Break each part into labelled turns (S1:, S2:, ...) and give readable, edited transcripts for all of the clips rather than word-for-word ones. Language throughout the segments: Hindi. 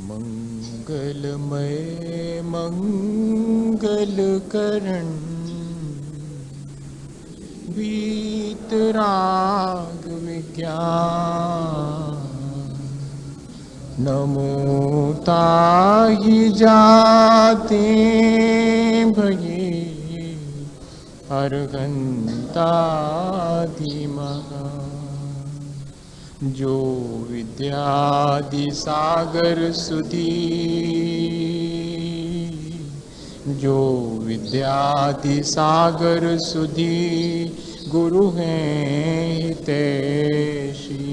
S1: मंगलमय मंगलकरण वीतराग विज्ञान नमो ताहि जाते भये अर्हंतादिमहा जो विद्यादि सागर सुधी जो विद्यादि सागर सुधी गुरु हैं हितैषी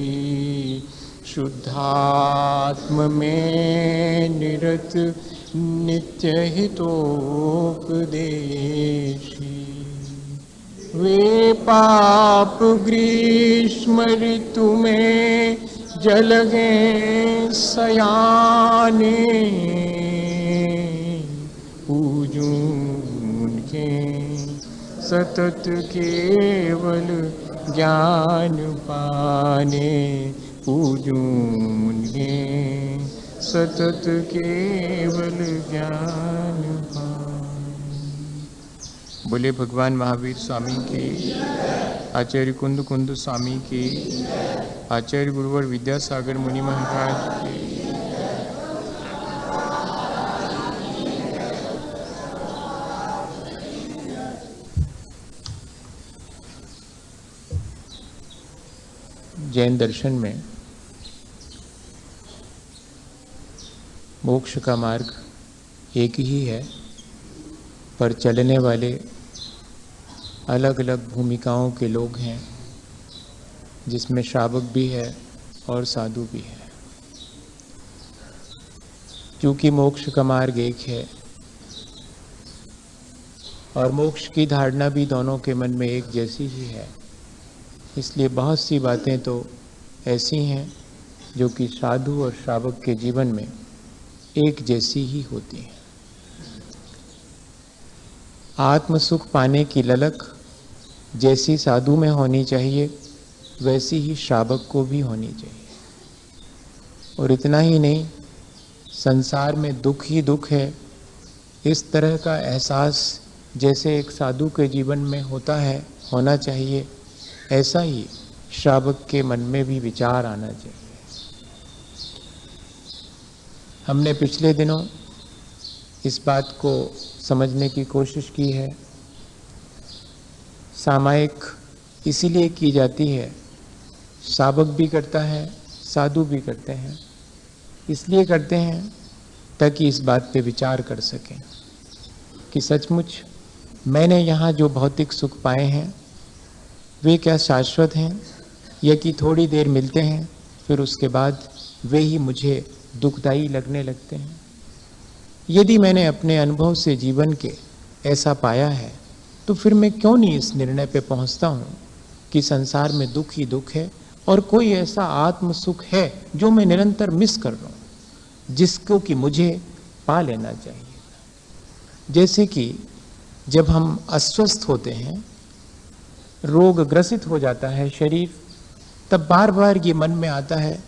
S1: शुद्धात्म में निरत नित्य हितोपदेशी वे पाप ग्रीष्म ऋतु में जलगे सयाने पूजूं उनके सतत केवल ज्ञान पाने पूजूं उनके सतत केवल ज्ञान पाने। बोले भगवान महावीर स्वामी के, आचार्य कुंद कुंद स्वामी के, आचार्य गुरुवर विद्यासागर मुनि महाराज के। जैन दर्शन में मोक्ष का मार्ग एक ही है, पर चलने वाले अलग अलग भूमिकाओं के लोग हैं, जिसमें श्रावक भी है और साधु भी है। क्योंकि मोक्ष का मार्ग एक है और मोक्ष की धारणा भी दोनों के मन में एक जैसी ही है, इसलिए बहुत सी बातें तो ऐसी हैं जो कि साधु और श्रावक के जीवन में एक जैसी ही होती हैं। आत्म सुख पाने की ललक जैसी साधु में होनी चाहिए, वैसी ही श्रावक को भी होनी चाहिए। और इतना ही नहीं, संसार में दुख ही दुख है, इस तरह का एहसास जैसे एक साधु के जीवन में होता है, होना चाहिए, ऐसा ही श्रावक के मन में भी विचार आना चाहिए। हमने पिछले दिनों इस बात को समझने की कोशिश की है। सामायिक इसीलिए की जाती है, श्रावक भी करता है, साधु भी करते हैं, इसलिए करते हैं ताकि इस बात पे विचार कर सकें कि सचमुच मैंने यहाँ जो भौतिक सुख पाए हैं वे क्या शाश्वत हैं, या कि थोड़ी देर मिलते हैं फिर उसके बाद वे ही मुझे दुखदायी लगने लगते हैं। यदि मैंने अपने अनुभव से जीवन के ऐसा पाया है तो फिर मैं क्यों नहीं इस निर्णय पे पहुंचता हूं कि संसार में दुख ही दुख है और कोई ऐसा आत्म सुख है जो मैं निरंतर मिस कर रहा हूं, जिसको कि मुझे पा लेना चाहिए। जैसे कि जब हम अस्वस्थ होते हैं, रोग ग्रसित हो जाता है शरीर, तब बार बार ये मन में आता है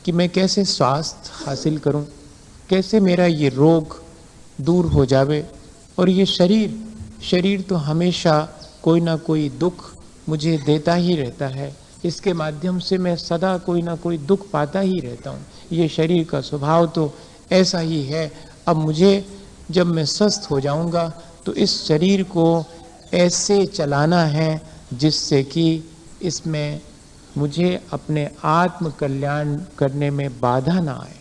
S1: कि मैं कैसे स्वास्थ्य हासिल करूं, कैसे मेरा ये रोग दूर हो जावे। और ये शरीर तो हमेशा कोई ना कोई दुख मुझे देता ही रहता है, इसके माध्यम से मैं सदा कोई ना कोई दुख पाता ही रहता हूँ। ये शरीर का स्वभाव तो ऐसा ही है। अब मुझे जब मैं स्वस्थ हो जाऊँगा तो इस शरीर को ऐसे चलाना है जिससे कि इसमें मुझे अपने आत्म कल्याण करने में बाधा ना आए।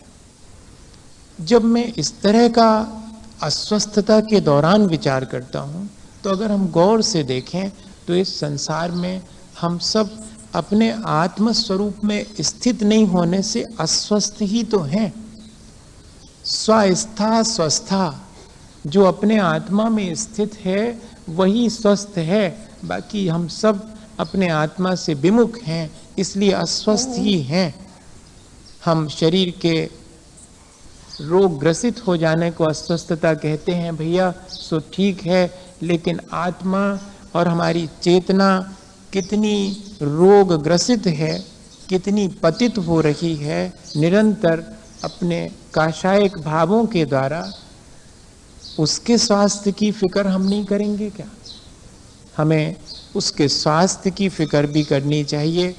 S1: जब मैं इस तरह का अस्वस्थता के दौरान विचार करता हूँ, तो अगर हम गौर से देखें तो इस संसार में हम सब अपने आत्म स्वरूप में स्थित नहीं होने से अस्वस्थ ही तो हैं। स्वस्था स्वस्था, जो अपने आत्मा में स्थित है वही स्वस्थ है, बाकी हम सब अपने आत्मा से विमुख हैं, इसलिए अस्वस्थ ही हैं। हम शरीर के रोग ग्रसित हो जाने को अस्वस्थता कहते हैं भैया, सो ठीक है, लेकिन आत्मा और हमारी चेतना कितनी रोग ग्रसित है, कितनी पतित हो रही है, निरंतर अपने काशायक भावों के द्वारा, उसके स्वास्थ्य की फिक्र हम नहीं करेंगे क्या? हमें उसके स्वास्थ्य की फिक्र भी करनी चाहिए,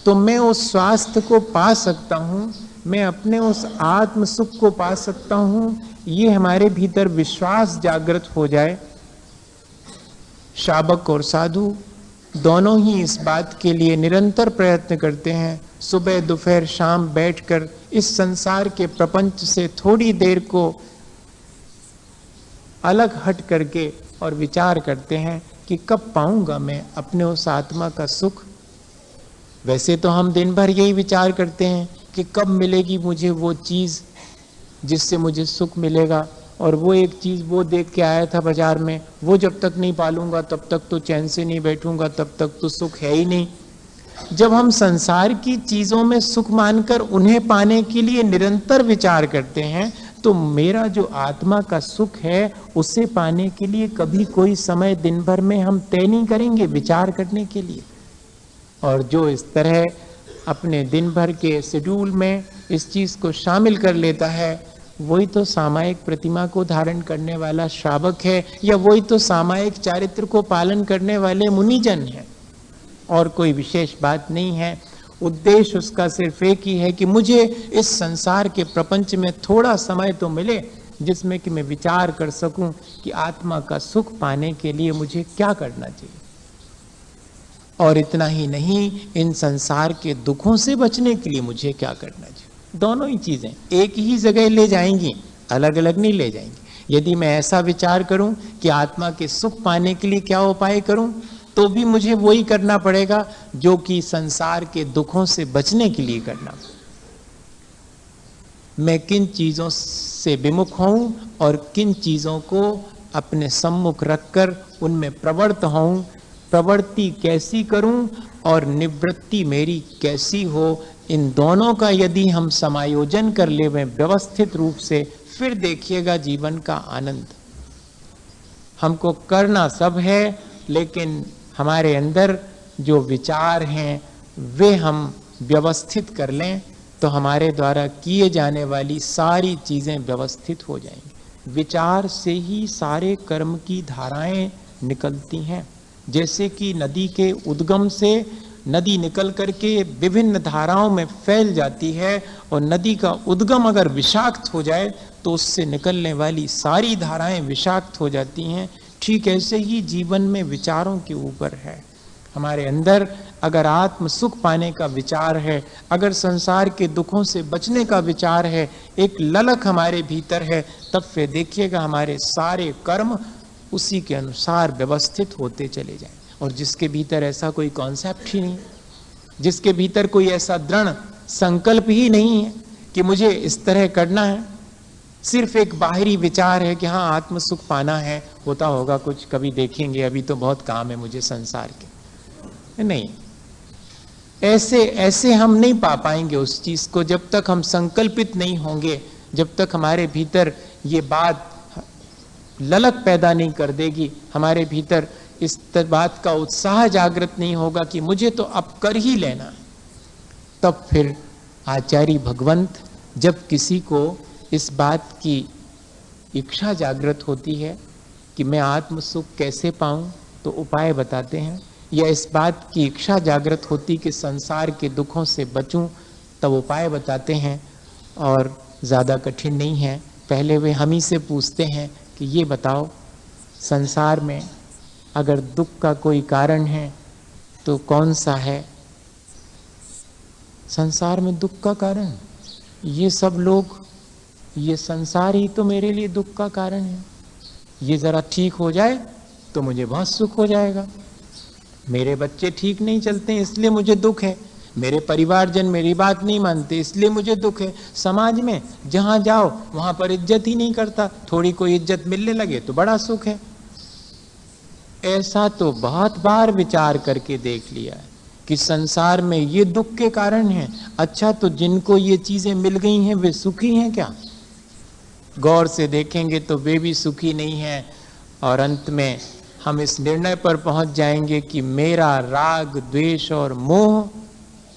S1: तो मैं उस स्वास्थ्य को पा सकता हूँ, मैं अपने उस आत्म सुख को पा सकता हूँ, ये हमारे भीतर विश्वास जागृत हो जाए। शाबक और साधु दोनों ही इस बात के लिए निरंतर प्रयत्न करते हैं, सुबह दोपहर शाम बैठकर इस संसार के प्रपंच से थोड़ी देर को अलग हट करके और विचार करते हैं कि कब पाऊंगा मैं अपने उस आत्मा का सुख। वैसे तो हम दिन भर यही विचार करते हैं कि कब मिलेगी मुझे वो चीज़ जिससे मुझे सुख मिलेगा, और वो एक चीज़ वो देख के आया था बाजार में, वो जब तक नहीं पालूंगा तब तक तो चैन से नहीं बैठूंगा, तब तक तो सुख है ही नहीं। जब हम संसार की चीज़ों में सुख मानकर उन्हें पाने के लिए निरंतर विचार करते हैं, तो मेरा जो आत्मा का सुख है उसे पाने के लिए कभी कोई समय दिन भर में हम तय नहीं करेंगे विचार करने के लिए। और जो इस तरह अपने दिन भर के शेड्यूल में इस चीज़ को शामिल कर लेता है, वही तो सामायिक प्रतिमा को धारण करने वाला श्रावक है, या वही तो सामायिक चारित्र को पालन करने वाले मुनिजन हैं। और कोई विशेष बात नहीं है, उद्देश्य उसका सिर्फ एक ही है कि मुझे इस संसार के प्रपंच में थोड़ा समय तो मिले जिसमें कि मैं विचार कर सकूं कि आत्मा का सुख पाने के लिए मुझे क्या करना चाहिए। और इतना ही नहीं, इन संसार के दुखों से बचने के लिए मुझे क्या करना चाहिए। दोनों ही चीजें एक ही जगह ले जाएंगी, अलग अलग नहीं ले जाएंगी। यदि मैं ऐसा विचार करूं कि आत्मा के सुख पाने के लिए क्या उपाय करूं, तो भी मुझे वही करना पड़ेगा जो कि संसार के दुखों से बचने के लिए करना। मैं किन चीजों से विमुख हूं और किन चीजों को अपने सम्मुख रखकर उनमें प्रवृत्त हूं, प्रवृत्ति कैसी करूं और निवृत्ति मेरी कैसी हो, इन दोनों का यदि हम समायोजन कर ले व्यवस्थित रूप से, फिर देखिएगा जीवन का आनंद। हमको करना सब है, लेकिन हमारे अंदर जो विचार हैं वे हम व्यवस्थित कर लें, तो हमारे द्वारा किए जाने वाली सारी चीज़ें व्यवस्थित हो जाएंगी। विचार से ही सारे कर्म की धाराएं निकलती हैं। जैसे कि नदी के उद्गम से नदी निकल करके विभिन्न धाराओं में फैल जाती है, और नदी का उद्गम अगर विषाक्त हो जाए तो उससे निकलने वाली सारी धाराएं विषाक्त हो जाती हैं। ठीक ऐसे ही जीवन में विचारों के ऊपर है। हमारे अंदर अगर आत्म सुख पाने का विचार है, अगर संसार के दुखों से बचने का विचार है, एक ललक हमारे भीतर है, तब फिर देखिएगा हमारे सारे कर्म उसी के अनुसार व्यवस्थित होते चले जाएं। और जिसके भीतर ऐसा कोई कॉन्सेप्ट ही नहीं, जिसके भीतर कोई ऐसा दृढ़ संकल्प ही नहीं है कि मुझे इस तरह करना है, सिर्फ एक बाहरी विचार है कि हाँ आत्म सुख पाना है, होता होगा कुछ, कभी देखेंगे, अभी तो बहुत काम है मुझे संसार के। नहीं, ऐसे हम नहीं पा पाएंगे उस चीज को जब तक हम संकल्पित नहीं होंगे, जब तक हमारे भीतर ये बात ललक पैदा नहीं कर देगी, हमारे भीतर इस बात का उत्साह जागृत नहीं होगा कि मुझे तो अब कर ही लेना। तब फिर आचार्य भगवंत जब किसी को इस बात की इच्छा जागृत होती है कि मैं आत्म सुख कैसे पाऊं, तो उपाय बताते हैं, या इस बात की इच्छा जागृत होती कि संसार के दुखों से बचूं, तब उपाय बताते हैं। और ज़्यादा कठिन नहीं है। पहले वे हम ही से पूछते हैं कि ये बताओ, संसार में अगर दुख का कोई कारण है तो कौन सा है? संसार में दुख का कारण ये सब लोग, ये संसार ही तो मेरे लिए दुख का कारण है। ये ज़रा ठीक हो जाए तो मुझे बहुत सुख हो जाएगा। मेरे बच्चे ठीक नहीं चलते इसलिए मुझे दुख है, मेरे परिवारजन मेरी बात नहीं मानते इसलिए मुझे दुख है, समाज में जहाँ जाओ वहाँ पर इज्जत ही नहीं करता, थोड़ी कोई इज्जत मिलने लगे तो बड़ा सुख है। ऐसा तो बहुत बार विचार करके देख लिया है कि संसार में ये दुख के कारण हैं। अच्छा, तो जिनको ये चीजें मिल गई हैं वे सुखी हैं क्या? गौर से देखेंगे तो वे भी सुखी नहीं हैं। और अंत में हम इस निर्णय पर पहुंच जाएंगे कि मेरा राग, द्वेष और मोह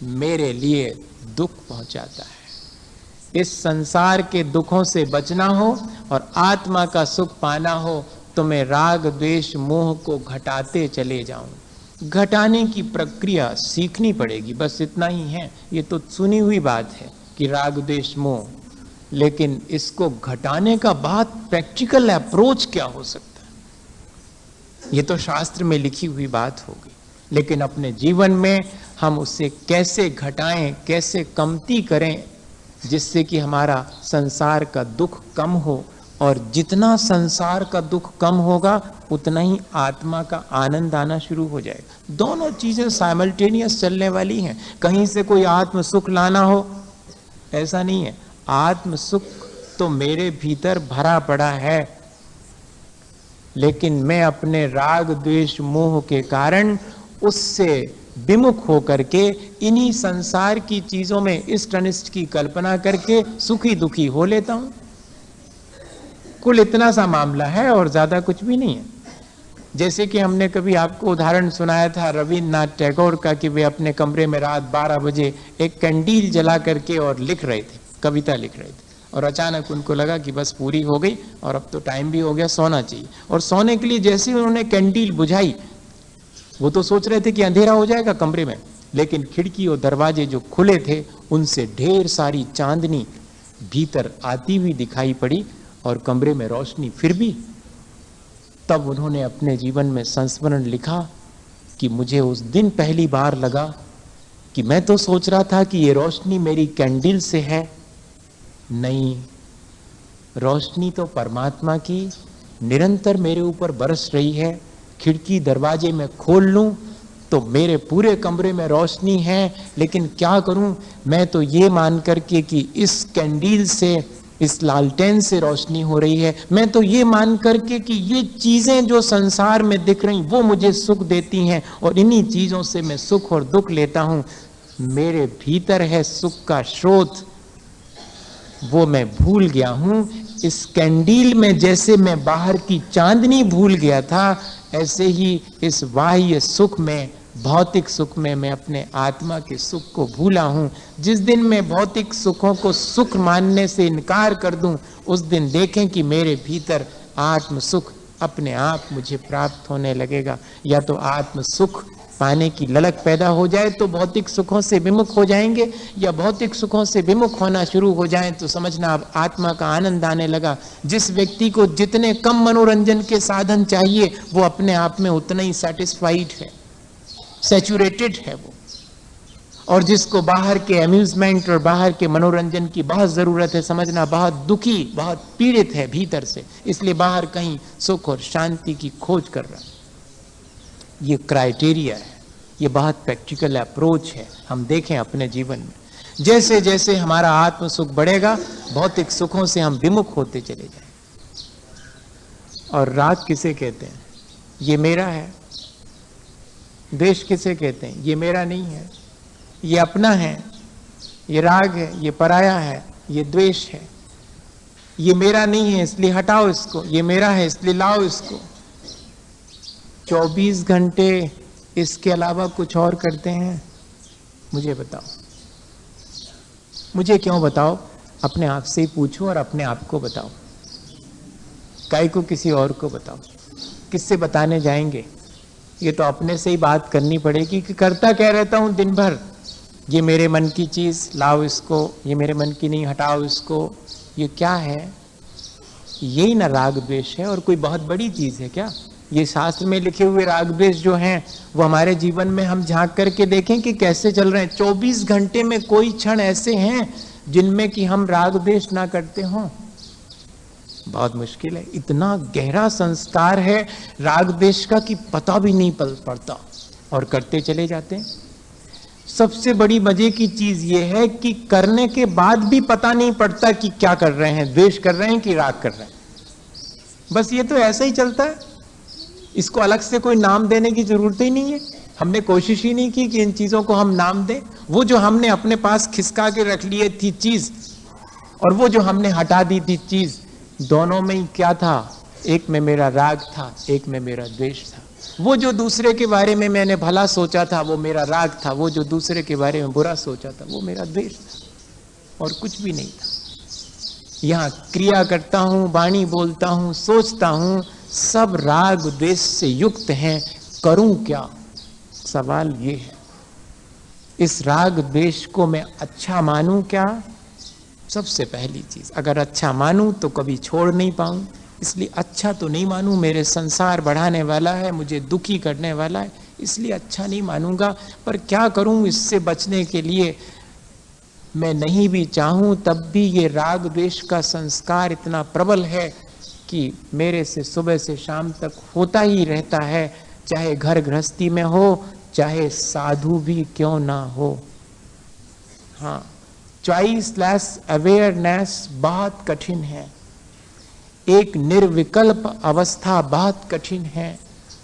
S1: मेरे लिए दुख पहुंचाता है। इस संसार के दुखों से बचना हो और आत्मा का सुख पाना हो तो मैं राग, द्वेष, मोह को घटाते चले जाऊं। घटाने की प्रक्रिया सीखनी पड़ेगी, बस इतना ही है। ये तो सुनी हुई बात है कि राग, द्वेष, मोह, लेकिन इसको घटाने का बहुत प्रैक्टिकल अप्रोच क्या हो सकता है? ये तो शास्त्र में लिखी हुई बात होगी, लेकिन अपने जीवन में हम उसे कैसे घटाएं, कैसे कमती करें, जिससे कि हमारा संसार का दुख कम हो। और जितना संसार का दुख कम होगा उतना ही आत्मा का आनंद आना शुरू हो जाएगा। दोनों चीजें साइमल्टेनियस चलने वाली हैं। कहीं से कोई आत्म सुख लाना हो ऐसा नहीं है। आत्म सुख तो मेरे भीतर भरा पड़ा है, लेकिन मैं अपने राग, द्वेष, मोह के कारण उससे विमुख होकर के इन्हीं संसार की चीजों में इष्ट अनिष्ट की कल्पना करके सुखी दुखी हो लेता हूं। कुल इतना सा मामला है और ज्यादा कुछ भी नहीं है। जैसे कि हमने कभी आपको उदाहरण सुनाया था रविन्द्रनाथ टैगोर का कि वे अपने कमरे में रात 12 बजे एक कैंडील जला करके और लिख रहे थे, कविता लिख रहे थे। और अचानक उनको लगा कि बस पूरी हो गई और अब तो टाइम भी हो गया, सोना चाहिए। और सोने के लिए जैसे ही उन्होंने कैंडील बुझाई, वो तो सोच रहे थे कि अंधेरा हो जाएगा कमरे में, लेकिन खिड़की और दरवाजे जो खुले थे उनसे ढेर सारी चांदनी भीतर आती हुई दिखाई पड़ी और कमरे में रोशनी फिर भी। तब उन्होंने अपने जीवन में संस्मरण लिखा कि मुझे उस दिन पहली बार लगा कि मैं तो सोच रहा था कि ये रोशनी मेरी कैंडल से है, नहीं, रोशनी तो परमात्मा की निरंतर मेरे ऊपर बरस रही है। खिड़की दरवाजे में खोल लूं तो मेरे पूरे कमरे में रोशनी है, लेकिन क्या करूं, मैं तो ये मान करके कि इस कैंडल से, इस लालटेन से रोशनी हो रही है, मैं तो ये मान करके कि ये चीजें जो संसार में दिख रही वो मुझे सुख देती हैं और इन्हीं चीजों से मैं सुख और दुख लेता हूं। मेरे भीतर है सुख का स्रोत, वो मैं भूल गया हूं। इस कैंडील में जैसे मैं बाहर की चांदनी भूल गया था, ऐसे ही इस बाह्य सुख में, भौतिक सुख में मैं अपने आत्मा के सुख को भूला हूं। जिस दिन मैं भौतिक सुखों को सुख मानने से इनकार कर दूं, उस दिन देखें कि मेरे भीतर आत्म सुख अपने आप मुझे प्राप्त होने लगेगा। या तो आत्म सुख पाने की ललक पैदा हो जाए तो भौतिक सुखों से विमुख हो जाएंगे, या भौतिक सुखों से विमुख होना शुरू हो जाएं तो समझना अब आत्मा का आनंद आने लगा। जिस व्यक्ति को जितने कम मनोरंजन के साधन चाहिए वो अपने आप में उतना ही सेटिस्फाइड है, सैचुरेटेड है वो। और जिसको बाहर के अम्यूजमेंट और बाहर के मनोरंजन की बहुत जरूरत है, समझना बहुत दुखी, बहुत पीड़ित है भीतर से, इसलिए बाहर कहीं सुख और शांति की खोज कर रहा है। ये क्राइटेरिया है, ये बहुत प्रैक्टिकल अप्रोच है। हम देखें अपने जीवन में जैसे जैसे हमारा आत्म सुख बढ़ेगा, भौतिक सुखों से हम विमुख होते चले जाएं। और राग किसे कहते हैं? ये मेरा है। द्वेष किसे कहते हैं? ये मेरा नहीं है, ये अपना है। ये राग है, ये पराया है, ये द्वेष है। ये मेरा नहीं है इसलिए हटाओ इसको, ये मेरा है इसलिए लाओ इसको। 24 घंटे इसके अलावा कुछ और करते हैं? मुझे बताओ, मुझे क्यों बताओ? अपने आप से ही पूछो और अपने आप को बताओ। काहे को किसी और को बताओ? किससे बताने जाएंगे? ये तो अपने से ही बात करनी पड़ेगी कि करता क्या रहता हूं दिन भर, ये मेरे मन की चीज, लाओ इसको, ये मेरे मन की नहीं, हटाओ इसको। ये क्या है? यही ना राग द्वेष है, और कोई बहुत बड़ी चीज है क्या? ये शास्त्र में लिखे हुए राग द्वेष जो हैं वो हमारे जीवन में हम झांक करके देखें कि कैसे चल रहे हैं। 24 घंटे में कोई क्षण ऐसे हैं जिनमें कि हम राग द्वेष ना करते हों? बहुत मुश्किल है। इतना गहरा संस्कार है राग द्वेष का कि पता भी नहीं पड़ता और करते चले जाते हैं। सबसे बड़ी मजे की चीज ये है कि करने के बाद भी पता नहीं पड़ता कि क्या कर रहे हैं, द्वेष कर रहे हैं कि राग कर रहे हैं। बस ये तो ऐसा ही चलता है, इसको अलग से कोई नाम देने की जरूरत ही नहीं है। हमने कोशिश ही नहीं की कि इन चीजों को हम नाम दें। वो जो हमने अपने पास खिसका के रख लिए थी चीज, और वो जो हमने हटा दी थी चीज, दोनों में ही क्या था? एक में मेरा राग था, एक में मेरा द्वेष था। वो जो दूसरे के बारे में मैंने भला सोचा था वो मेरा राग था, वो जो दूसरे के बारे में बुरा सोचा था वो मेरा द्वेष था, और कुछ भी नहीं था। यहाँ क्रिया करता हूँ, वाणी बोलता हूँ, सोचता हूँ, सब राग द्वेष से युक्त हैं। करूं क्या? सवाल ये है। इस राग द्वेष को मैं अच्छा मानूं क्या? सबसे पहली चीज, अगर अच्छा मानूं तो कभी छोड़ नहीं पाऊं, इसलिए अच्छा तो नहीं मानूं। मेरे संसार बढ़ाने वाला है, मुझे दुखी करने वाला है, इसलिए अच्छा नहीं मानूंगा। पर क्या करूं इससे बचने के लिए? मैं नहीं भी चाहूं तब भी ये राग द्वेष का संस्कार इतना प्रबल है कि मेरे से सुबह से शाम तक होता ही रहता है, चाहे घर गृहस्थी में हो, चाहे साधु भी क्यों ना हो। हाँ, चॉइसलेस अवेयरनेस बहुत कठिन है, एक निर्विकल्प अवस्था बहुत कठिन है।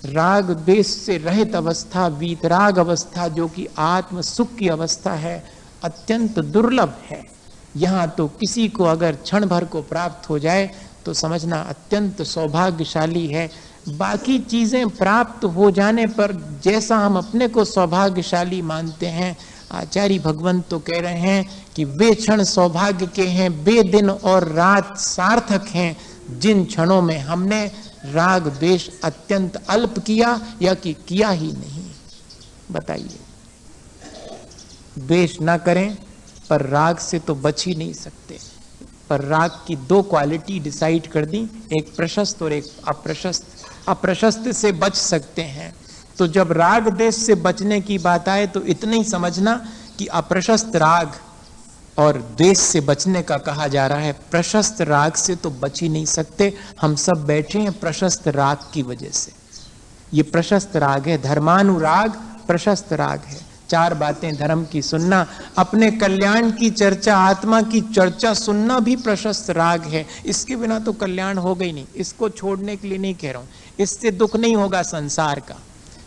S1: राग द्वेष से रहित अवस्था, वीतराग अवस्था, जो कि आत्म सुख की अवस्था है, अत्यंत दुर्लभ है। यहाँ तो किसी को अगर क्षण भर को प्राप्त हो जाए तो समझना अत्यंत सौभाग्यशाली है। बाकी चीजें प्राप्त हो जाने पर जैसा हम अपने को सौभाग्यशाली मानते हैं, आचार्य भगवंत तो कह रहे हैं कि वे क्षण सौभाग्य के हैं, वे दिन और रात सार्थक हैं जिन क्षणों में हमने राग द्वेष अत्यंत अल्प किया या कि किया ही नहीं। बताइए, द्वेष ना करें पर राग से तो बच ही नहीं सकते। पर राग की दो क्वालिटी डिसाइड कर दी, एक प्रशस्त और एक अप्रशस्त। अप्रशस्त से बच सकते हैं, तो जब राग द्वेष से बचने की बात आए तो इतना ही समझना कि अप्रशस्त राग और द्वेष से बचने का कहा जा रहा है। प्रशस्त राग से तो बच ही नहीं सकते। हम सब बैठे हैं प्रशस्त राग की वजह से। ये प्रशस्त राग है, धर्मानुराग प्रशस्त राग है। चार बातें धर्म की सुनना, अपने कल्याण की चर्चा, आत्मा की चर्चा सुनना भी प्रशस्त राग है। इसके बिना तो कल्याण होगा ही नहीं। इसको छोड़ने के लिए नहीं कह रहा हूं, इससे दुख नहीं होगा संसार का।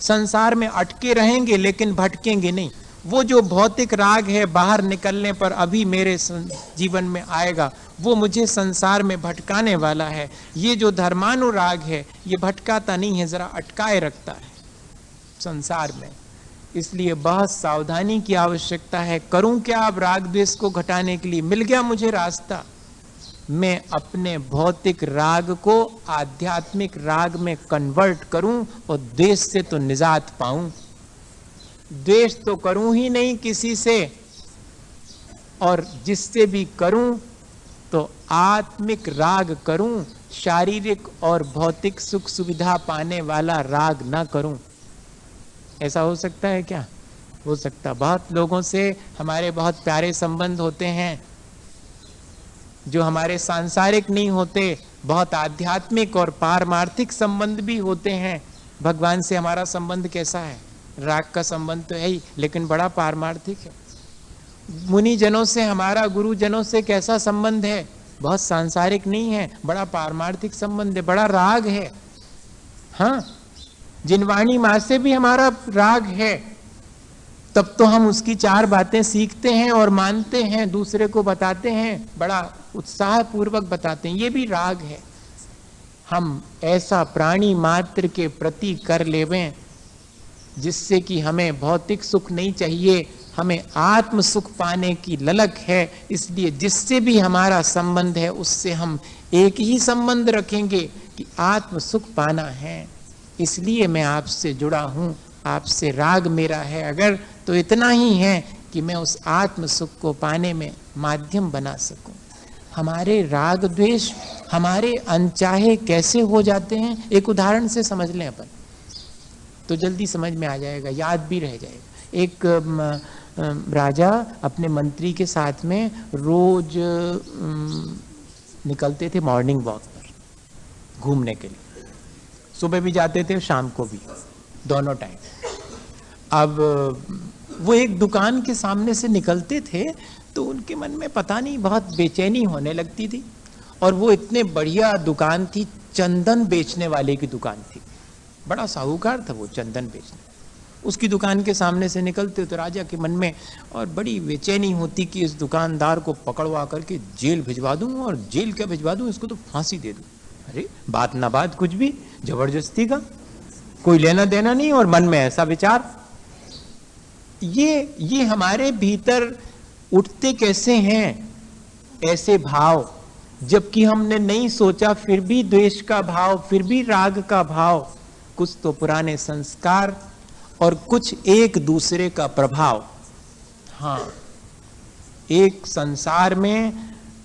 S1: संसार में अटके रहेंगे लेकिन भटकेंगे नहीं। वो जो भौतिक राग है बाहर निकलने पर अभी मेरे जीवन में आएगा, वो मुझे संसार में भटकाने वाला है। ये जो धर्मानुराग है ये भटकाता नहीं है, जरा अटकाए रखता है संसार में। इसलिए बहुत सावधानी की आवश्यकता है। करूं क्या अब राग द्वेष को घटाने के लिए? मिल गया मुझे रास्ता, मैं अपने भौतिक राग को आध्यात्मिक राग में कन्वर्ट करूं और द्वेष से तो निजात पाऊं। द्वेष तो करूं ही नहीं किसी से, और जिससे भी करूं तो आत्मिक राग करूं, शारीरिक और भौतिक सुख सुविधा पाने वाला राग ना करूं। ऐसा हो सकता है क्या? हो सकता। बहुत लोगों से हमारे बहुत प्यारे संबंध होते हैं जो हमारे सांसारिक नहीं होते, बहुत आध्यात्मिक और पारमार्थिक संबंध भी होते हैं। भगवान से हमारा संबंध कैसा है? राग का संबंध तो है ही, लेकिन बड़ा पारमार्थिक है। मुनि जनों से हमारा, गुरु जनों से कैसा संबंध है? बहुत सांसारिक नहीं है, बड़ा पारमार्थिक संबंध है, बड़ा राग है। हाँ, जिनवाणी माँ से भी हमारा राग है, तब तो हम उसकी चार बातें सीखते हैं और मानते हैं, दूसरे को बताते हैं, बड़ा उत्साह पूर्वक बताते हैं। ये भी राग है। हम ऐसा प्राणी मात्र के प्रति कर लेवें जिससे कि हमें भौतिक सुख नहीं चाहिए, हमें आत्म सुख पाने की ललक है। इसलिए जिससे भी हमारा संबंध है उससे हम एक ही संबंध रखेंगे कि आत्म सुख पाना है। इसलिए मैं आपसे जुड़ा हूं, आपसे राग मेरा है अगर, तो इतना ही है कि मैं उस आत्म सुख को पाने में माध्यम बना सकूं। हमारे राग द्वेष हमारे अनचाहे कैसे हो जाते हैं, एक उदाहरण से समझ लें अपन, तो जल्दी समझ में आ जाएगा, याद भी रह जाएगा। एक राजा अपने मंत्री के साथ में रोज निकलते थे मॉर्निंग वॉक पर घूमने के लिए। सुबह भी जाते थे, शाम को भी, दोनों टाइम। अब वो एक दुकान के सामने से निकलते थे तो उनके मन में पता नहीं बहुत बेचैनी होने लगती थी। और वो इतने बढ़िया दुकान थी, चंदन बेचने वाले की दुकान थी, बड़ा साहूकार था वो चंदन बेचने। उसकी दुकान के सामने से निकलते तो राजा के मन में और बड़ी बेचैनी होती कि इस दुकानदार को पकड़वा करके जेल भिजवा दूं, और जेल क्या भिजवा दूं, इसको तो फांसी दे दूं। अरे बात ना बात कुछ भी, जबरदस्ती का कोई लेना देना नहीं, और मन में ऐसा विचार। ये हमारे भीतर उठते कैसे हैं ऐसे भाव, जबकि हमने नहीं सोचा, फिर भी द्वेष का भाव, फिर भी राग का भाव। कुछ तो पुराने संस्कार और कुछ एक दूसरे का प्रभाव। हाँ, एक संसार में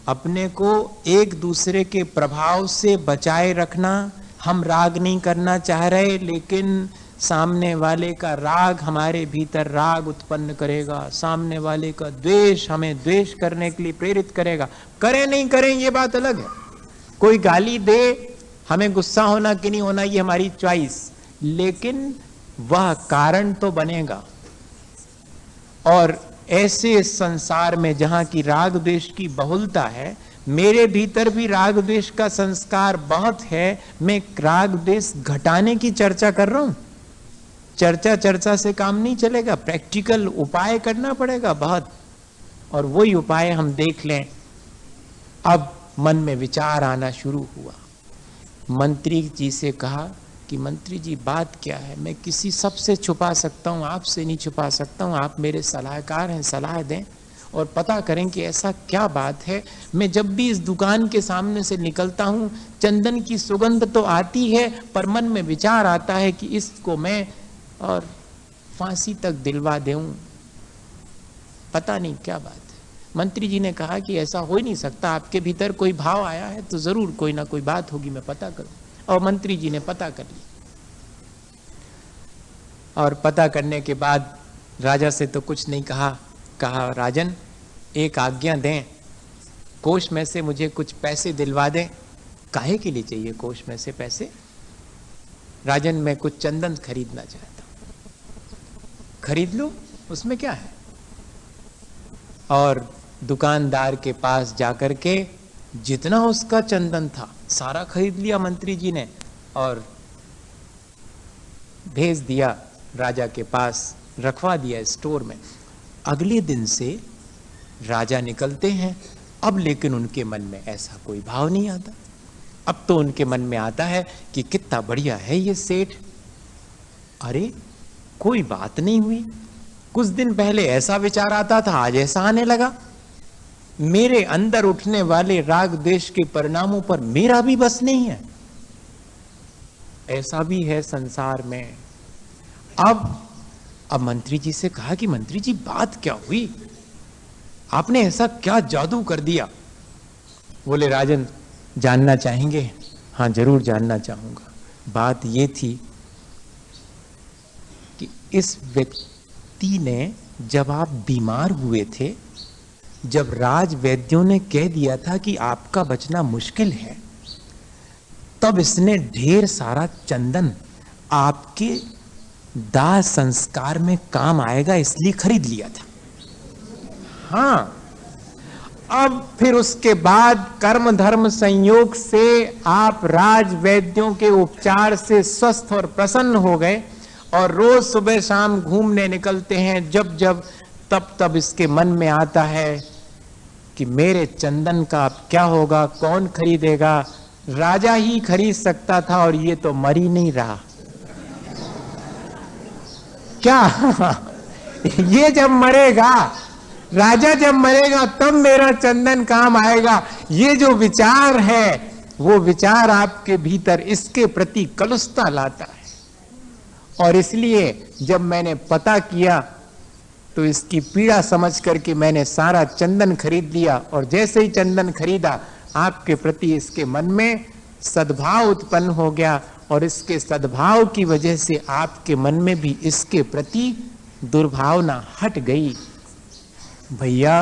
S1: अपने को एक दूसरे के प्रभाव से बचाए रखना। हम राग नहीं करना चाह रहे, लेकिन सामने वाले का राग हमारे भीतर राग उत्पन्न करेगा, सामने वाले का द्वेष हमें द्वेष करने के लिए प्रेरित करेगा। करें नहीं करें ये बात अलग है, कोई गाली दे हमें गुस्सा होना कि नहीं होना ये हमारी चॉइस, लेकिन वह कारण तो बनेगा। और ऐसे संसार में जहां की राग द्वेष की बहुलता है, मेरे भीतर भी राग द्वेष का संस्कार बहुत है, मैं राग द्वेष घटाने की चर्चा कर रहा हूं। चर्चा से काम नहीं चलेगा, प्रैक्टिकल उपाय करना पड़ेगा बहुत। और वही उपाय हम देख लें। अब मन में विचार आना शुरू हुआ। मंत्री जी से कहा कि मंत्री जी बात क्या है, मैं किसी सबसे छुपा सकता हूँ, आपसे नहीं छुपा सकता हूँ, आप मेरे सलाहकार हैं, सलाह दें और पता करें कि ऐसा क्या बात है। मैं जब भी इस दुकान के सामने से निकलता हूँ, चंदन की सुगंध तो आती है, पर मन में विचार आता है कि इसको मैं और फांसी तक दिलवा दूं, पता नहीं क्या बात है। मंत्री जी ने कहा कि ऐसा हो ही नहीं सकता, आपके भीतर कोई भाव आया है तो जरूर कोई ना कोई बात होगी, मैं पता करूं। और मंत्री जी ने पता कर लिया, और पता करने के बाद राजा से तो कुछ नहीं कहा। कहा राजन एक आज्ञा दें, कोष में से मुझे कुछ पैसे दिलवा दें। काहे के लिए चाहिए कोष में से पैसे? राजन मैं कुछ चंदन खरीदना चाहता हूं। खरीद लो, उसमें क्या है। और दुकानदार के पास जाकर के जितना उसका चंदन था सारा खरीद लिया मंत्री जी ने, और भेज दिया राजा के पास, रखवा दिया स्टोर में। अगले दिन से राजा निकलते हैं, अब लेकिन उनके मन में ऐसा कोई भाव नहीं आता। अब तो उनके मन में आता है कि कितना बढ़िया है ये सेठ। अरे कोई बात नहीं हुई, कुछ दिन पहले ऐसा विचार आता था, आज ऐसा आने लगा। मेरे अंदर उठने वाले राग द्वेष के परिणामों पर मेरा भी बस नहीं है। ऐसा भी है संसार में। अब मंत्री जी से कहा कि मंत्री जी बात क्या हुई, आपने ऐसा क्या जादू कर दिया? बोले राजन जानना चाहेंगे? हाँ जरूर जानना चाहूंगा। बात ये थी कि इस व्यक्ति ने, जब आप बीमार हुए थे, जब राज वैद्यों ने कह दिया था कि आपका बचना मुश्किल है, तब इसने ढेर सारा चंदन आपके दाह संस्कार में काम आएगा इसलिए खरीद लिया था। हाँ, अब फिर उसके बाद कर्म धर्म संयोग से आप राज वैद्यों के उपचार से स्वस्थ और प्रसन्न हो गए, और रोज सुबह शाम घूमने निकलते हैं। जब जब तब इसके मन में आता है कि मेरे चंदन का अब क्या होगा, कौन खरीदेगा? राजा ही खरीद सकता था और ये तो मर ही नहीं रहा। क्या ये जब मरेगा, राजा जब मरेगा तब मेरा चंदन काम आएगा। ये जो विचार है वो विचार आपके भीतर इसके प्रति कलुषता लाता है। और इसलिए जब मैंने पता किया तो इसकी पीड़ा समझ करके मैंने सारा चंदन खरीद लिया, और जैसे ही चंदन खरीदा आपके प्रति इसके मन में सद्भाव उत्पन्न हो गया, और इसके सद्भाव की वजह से आपके मन में भी इसके प्रति दुर्भावना हट गई। भैया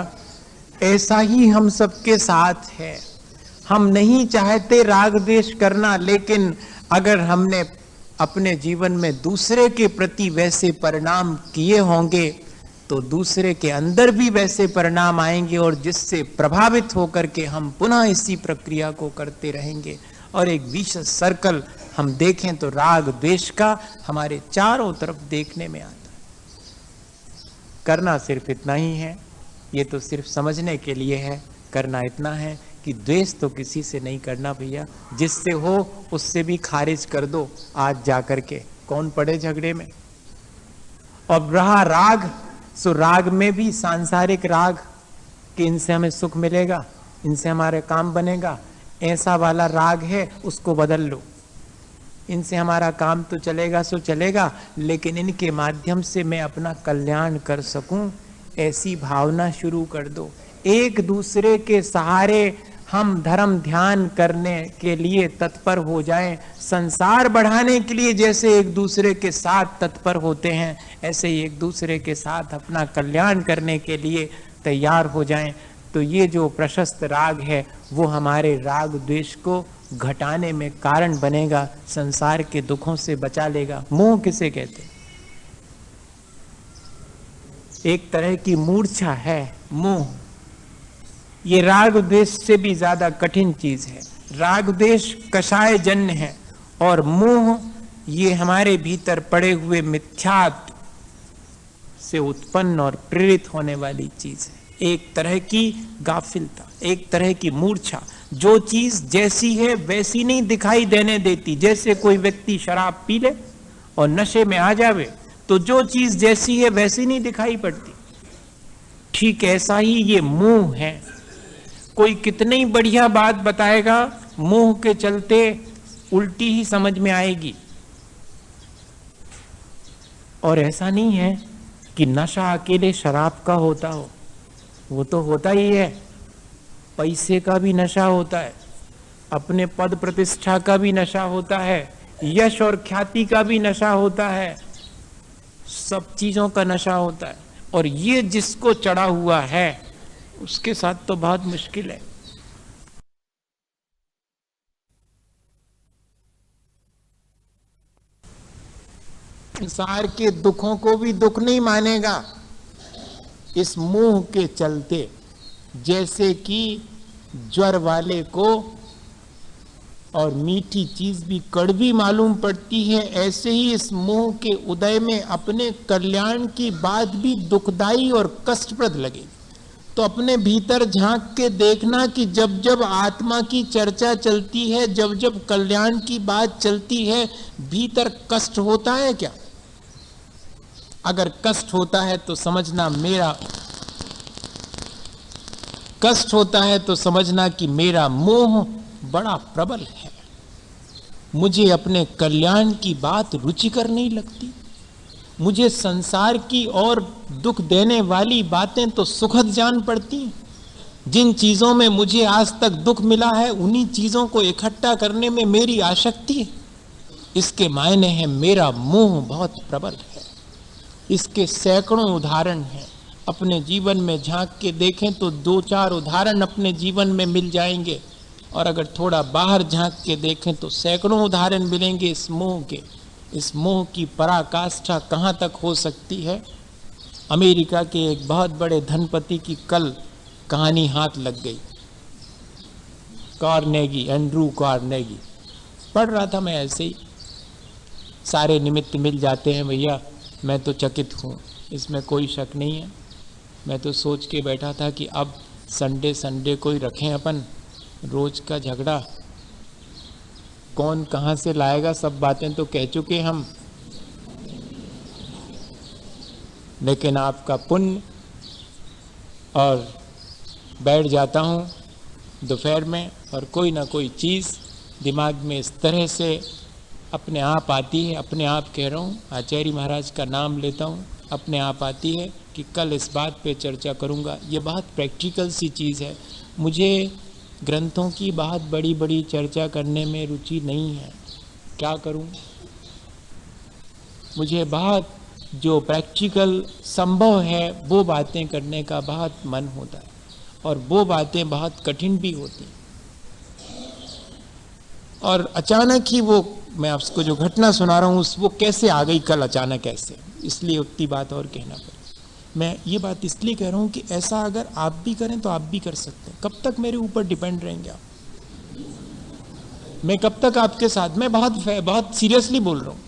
S1: ऐसा ही हम सबके साथ है। हम नहीं चाहते राग द्वेष करना, लेकिन अगर हमने अपने जीवन में दूसरे के प्रति वैसे परिणाम किए होंगे तो दूसरे के अंदर भी वैसे परिणाम आएंगे, और जिससे प्रभावित होकर के हम पुनः इसी प्रक्रिया को करते रहेंगे, और एक विशेष सर्कल हम देखें तो राग द्वेष का हमारे चारों तरफ देखने में आता। करना सिर्फ इतना ही है, ये तो सिर्फ समझने के लिए है। करना इतना है कि द्वेष तो किसी से नहीं करना भैया, जिससे हो उससे भी खारिज कर दो आज जा कर के, कौन पड़े झगड़े में। और रहा राग, सो राग में भी सांसारिक राग कि इनसे हमें सुख मिलेगा, इनसे हमारे काम बनेगा, ऐसा वाला राग है, उसको बदल लो। इनसे हमारा काम तो चलेगा सो चलेगा, लेकिन इनके माध्यम से मैं अपना कल्याण कर सकूं, ऐसी भावना शुरू कर दो। एक दूसरे के सहारे हम धर्म ध्यान करने के लिए तत्पर हो जाएं, संसार बढ़ाने के लिए जैसे एक दूसरे के साथ तत्पर होते हैं, ऐसे ही एक दूसरे के साथ अपना कल्याण करने के लिए तैयार हो जाएं। तो ये जो प्रशस्त राग है वो हमारे राग द्वेष को घटाने में कारण बनेगा, संसार के दुखों से बचा लेगा। मोह किसे कहते? एक तरह की मूर्छा है मोह। ये राग द्वेष से भी ज्यादा कठिन चीज है। राग द्वेष कषाय जन्य है और मोह ये हमारे भीतर पड़े हुए मिथ्यात्व से उत्पन्न और प्रेरित होने वाली चीज है। एक तरह की गाफिलता, एक तरह की मूर्छा, जो चीज जैसी है वैसी नहीं दिखाई देने देती। जैसे कोई व्यक्ति शराब पी ले और नशे में आ जावे तो जो चीज जैसी है वैसी नहीं दिखाई पड़ती, ठीक ऐसा ही ये मोह है। कोई कितनी ही बढ़िया बात बताएगा, मोह के चलते उल्टी ही समझ में आएगी। और ऐसा नहीं है कि नशा अकेले शराब का होता हो, वो तो होता ही है। पैसे का भी नशा होता है, अपने पद प्रतिष्ठा का भी नशा होता है, यश और ख्याति का भी नशा होता है, सब चीजों का नशा होता है। और ये जिसको चढ़ा हुआ है उसके साथ तो बहुत मुश्किल है। संसार के दुखों को भी दुख नहीं मानेगा इस मोह के चलते। जैसे कि ज्वर वाले को और मीठी चीज भी कड़वी मालूम पड़ती है, ऐसे ही इस मोह के उदय में अपने कल्याण की बात भी दुखदाई और कष्टप्रद लगे। तो अपने भीतर झांक के देखना कि जब जब आत्मा की चर्चा चलती है, जब जब कल्याण की बात चलती है, भीतर कष्ट होता है क्या? अगर कष्ट होता है तो समझना कि मेरा मोह बड़ा प्रबल है। मुझे अपने कल्याण की बात रुचिकर नहीं लगती। मुझे संसार की और दुख देने वाली बातें तो सुखद जान पड़ती। जिन चीजों में मुझे आज तक दुख मिला है उन्हीं चीजों को इकट्ठा करने में मेरी आसक्ति है। इसके मायने हैं मेरा मोह बहुत प्रबल है। इसके सैकड़ों उदाहरण हैं। अपने जीवन में झांक के देखें तो 2-4 उदाहरण अपने जीवन में मिल जाएंगे, और अगर थोड़ा बाहर झांक के देखें तो सैकड़ों उदाहरण मिलेंगे इस मोह के। इस मोह की पराकाष्ठा कहाँ तक हो सकती है? अमेरिका के एक बहुत बड़े धनपति की कल कहानी हाथ लग गई। Carnegie, Andrew Carnegie. पढ़ रहा था मैं ऐसे ही, सारे निमित्त मिल जाते हैं भैया। मैं तो चकित हूँ, इसमें कोई शक नहीं है। मैं तो सोच के बैठा था कि अब संडे को ही रखें अपन, रोज का झगड़ा कौन कहाँ से लाएगा, सब बातें तो कह चुके हम। लेकिन आपका पुण्य, और बैठ जाता हूँ दोपहर में और कोई ना कोई चीज़ दिमाग में इस तरह से अपने आप आती है। अपने आप कह रहा हूँ, आचार्य महाराज का नाम लेता हूँ, अपने आप आती है कि कल इस बात पे चर्चा करूँगा। ये बहुत प्रैक्टिकल सी चीज़ है। मुझे ग्रंथों की बहुत बड़ी बड़ी चर्चा करने में रुचि नहीं है, क्या करूं? मुझे बहुत जो प्रैक्टिकल संभव है वो बातें करने का बहुत मन होता है, और वो बातें बहुत कठिन भी होती हैं। और अचानक ही वो, मैं आपको जो घटना सुना रहा हूँ वो कैसे आ गई कल अचानक ऐसे, इसलिए उतनी बात और कहना पड़ा। मैं ये बात इसलिए कह रहा हूँ कि ऐसा अगर आप भी करें तो आप भी कर सकते हैं। कब तक मेरे ऊपर डिपेंड रहेंगे आप? मैं कब तक आपके साथ? मैं बहुत सीरियसली बोल रहा हूँ।